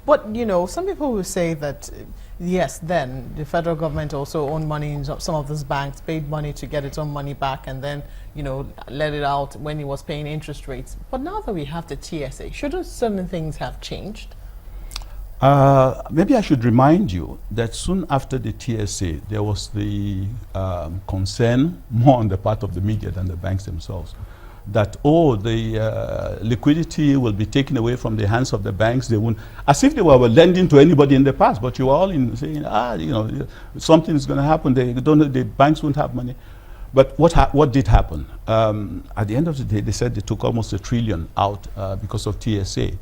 But, some people will say that, yes, then the federal government also owned money in some of these banks, paid money to get its own money back, and then, let it out when it was paying interest rates. But now that we have the TSA, shouldn't certain things have changed? Maybe I should remind you that soon after the TSA, there was the concern more on the part of the media than the banks themselves that, the liquidity will be taken away from the hands of the banks. They won't, as if they were lending to anybody in the past, but you were all in saying, something is going to happen. The banks won't have money. But what did happen? At the end of the day, they said they took almost $1 trillion out because of TSA.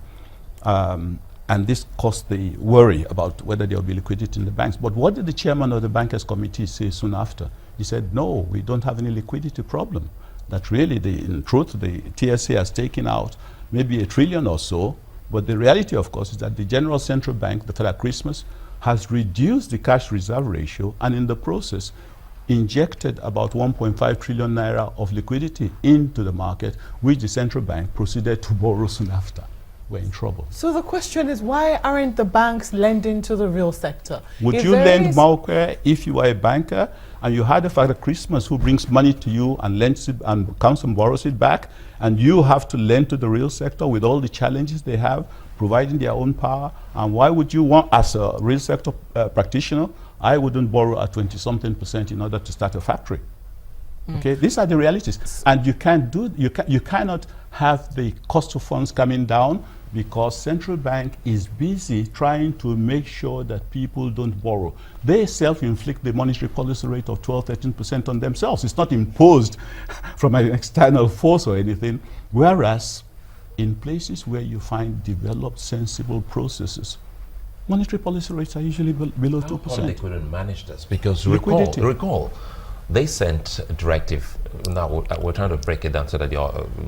And this caused the worry about whether there will be liquidity in the banks. But what did the chairman of the Bankers Committee say soon after? He said, no, we don't have any liquidity problem. That really, in truth, the TSA has taken out maybe $1 trillion or so. But the reality, of course, is that the General Central Bank, the Federal Christmas, has reduced the cash reserve ratio and in the process injected about 1.5 trillion naira of liquidity into the market, which the central bank proceeded to borrow soon after. We're in trouble. So the question is, why aren't the banks lending to the real sector? Would you lend Mauke if you were a banker and you had a Father Christmas who brings money to you and lends it and comes and borrows it back, and you have to lend to the real sector with all the challenges they have, providing their own power? And why would you want, as a real sector practitioner, I wouldn't borrow at 20-something% in order to start a factory? Okay, these are the realities, and you cannot have the cost of funds coming down because central bank is busy trying to make sure that people don't borrow. They self-inflict the monetary policy rate of 12-13% on themselves. It's not imposed from an external force or anything, whereas in places where you find developed, sensible processes, monetary policy rates are usually below 2%. How come they couldn't manage this? Because recall, they sent a directive. Now we're trying to break it down so that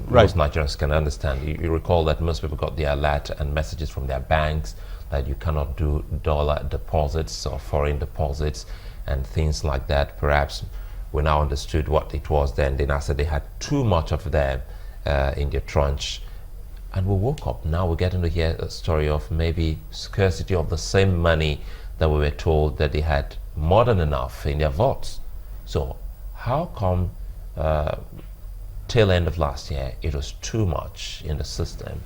most Nigerians can understand. You recall that most people got their alert and messages from their banks that you cannot do dollar deposits or foreign deposits and things like that. Perhaps we now understood what it was then. They now said they had too much of them in their tranche. And we woke up. Now we're getting to hear a story of maybe scarcity of the same money that we were told that they had more than enough in their vaults. So how come tail end of last year it was too much in the system,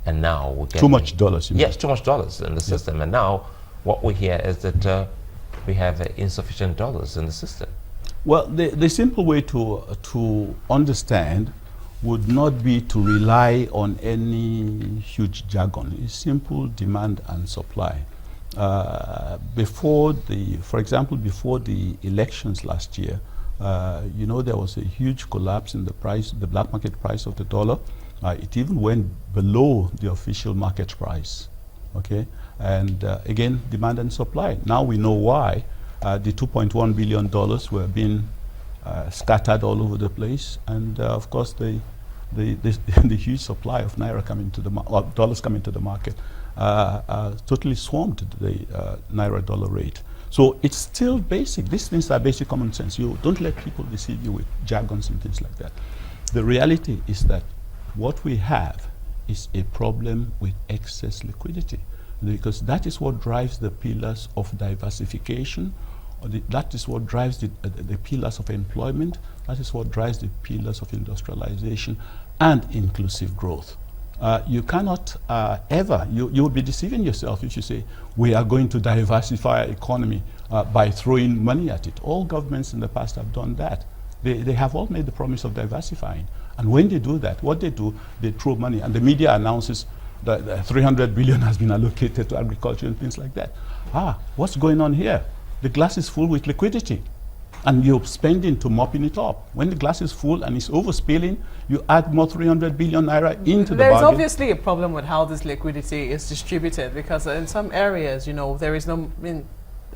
and now we're getting too much dollars? Yes, too much dollars in the system, and now what we hear is that we have insufficient dollars in the system. Well, the simple way to understand would not be to rely on any huge jargon. It's simple demand and supply. For example, before the elections last year, there was a huge collapse in the black market price of the dollar. It even went below the official market price. Okay, and again, demand and supply. Now we know why the $2.1 billion were being scattered all over the place, and of course the huge supply of naira coming to the dollars coming to the market totally swamped the naira dollar rate. So it's still basic. These things are basic common sense. You don't let people deceive you with jargons and things like that. The reality is that what we have is a problem with excess liquidity, because that is what drives the pillars of diversification. That is what drives the pillars of employment. That is what drives the pillars of industrialization and inclusive growth. You cannot you will be deceiving yourself if you say we are going to diversify our economy by throwing money at it. All governments in the past have done that. They have all made the promise of diversifying, and when they do that, what they do, they throw money, and the media announces that 300 billion has been allocated to agriculture and things like that. What's going on here? The glass is full with liquidity, and you're spending to mopping it up. When the glass is full and it's overspilling, you add more 300 billion naira into the There's bargain. obviously a problem with how this liquidity is distributed, because in some areas, there is no,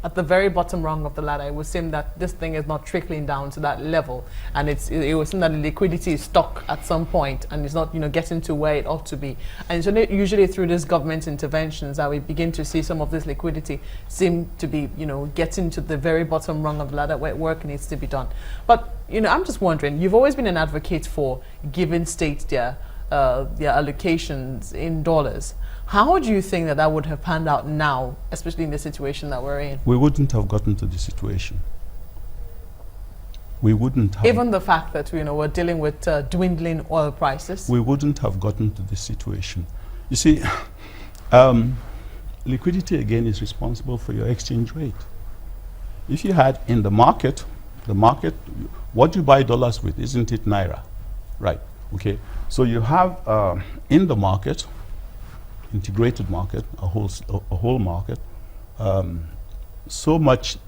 at the very bottom rung of the ladder, it would seem that this thing is not trickling down to that level, and it would seem that the liquidity is stuck at some point and it's not, getting to where it ought to be. And so usually through these government interventions that we begin to see some of this liquidity seem to be, getting to the very bottom rung of the ladder where work needs to be done. But, I'm just wondering, you've always been an advocate for giving states their their allocations in dollars. How do you think that that would have panned out now, especially in the situation that we're in? We wouldn't have gotten to the situation. We wouldn't have. Even the fact that we're dealing with dwindling oil prices. We wouldn't have gotten to this situation. You see, liquidity again is responsible for your exchange rate. If you had in the market, what you buy dollars with, isn't it Naira? Right, okay. So you have in the market, integrated market, a whole market, so much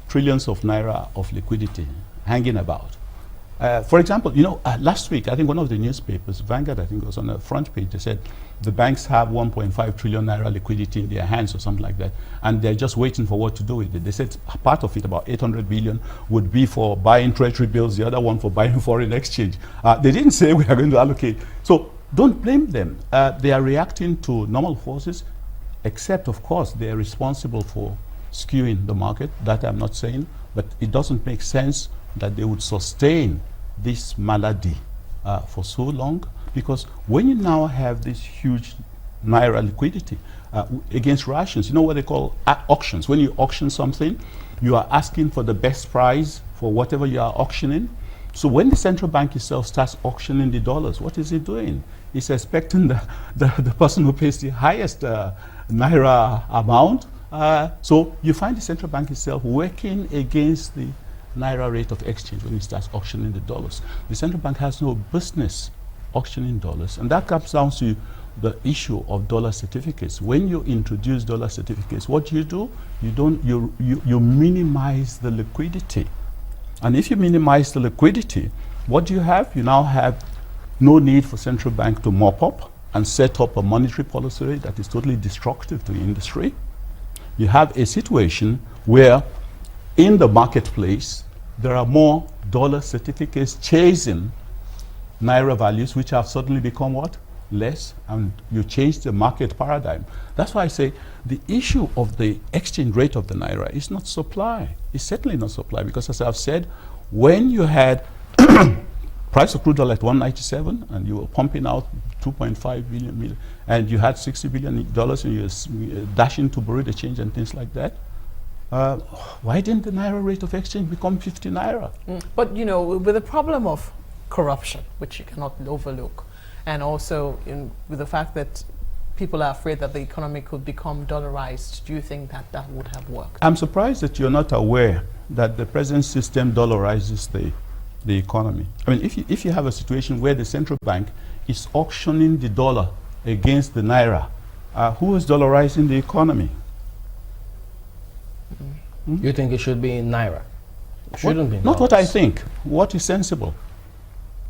trillions of Naira of liquidity hanging about. For example, last week, I think one of the newspapers, Vanguard, I think was on the front page, they said the banks have 1.5 trillion Naira liquidity in their hands or something like that, and they're just waiting for what to do with it. They said part of it, about 800 billion, would be for buying treasury bills, the other one for buying foreign exchange. They didn't say we are going to allocate. So don't blame them. They are reacting to normal forces, except, of course, they are responsible for skewing the market. That I'm not saying, but it doesn't make sense that they would sustain this malady for so long, because when you now have this huge Naira liquidity against rations, you know what they call auctions. When you auction something, you are asking for the best price for whatever you are auctioning. So when the central bank itself starts auctioning the dollars, what is it doing? It's expecting the person who pays the highest Naira amount. So you find the central bank itself working against the Naira rate of exchange when it starts auctioning the dollars. The central bank has no business auctioning dollars, and that comes down to the issue of dollar certificates. When you introduce dollar certificates, what do? You minimize the liquidity. And if you minimize the liquidity, what do you have? You now have no need for central bank to mop up and set up a monetary policy rate that is totally destructive to the industry. You have a situation where in the marketplace, there are more dollar certificates chasing Naira values, which have suddenly become what? Less, and you change the market paradigm. That's why I say the issue of the exchange rate of the Naira is not supply. It's certainly not supply, because as I've said, when you had price of crude oil at 197 and you were pumping out 2.5 billion, and you had $60 billion and you were dashing to borrow the change and things like that, why didn't the Naira rate of exchange become 50 Naira? But with the problem of corruption, which you cannot overlook, and also with the fact that people are afraid that the economy could become dollarized, do you think that that would have worked? I'm surprised that you're not aware that the present system dollarizes the economy. I mean, if you have a situation where the central bank is auctioning the dollar against the Naira, who is dollarizing the economy? You think it should be in Naira? Shouldn't be. Not what I think. What is sensible?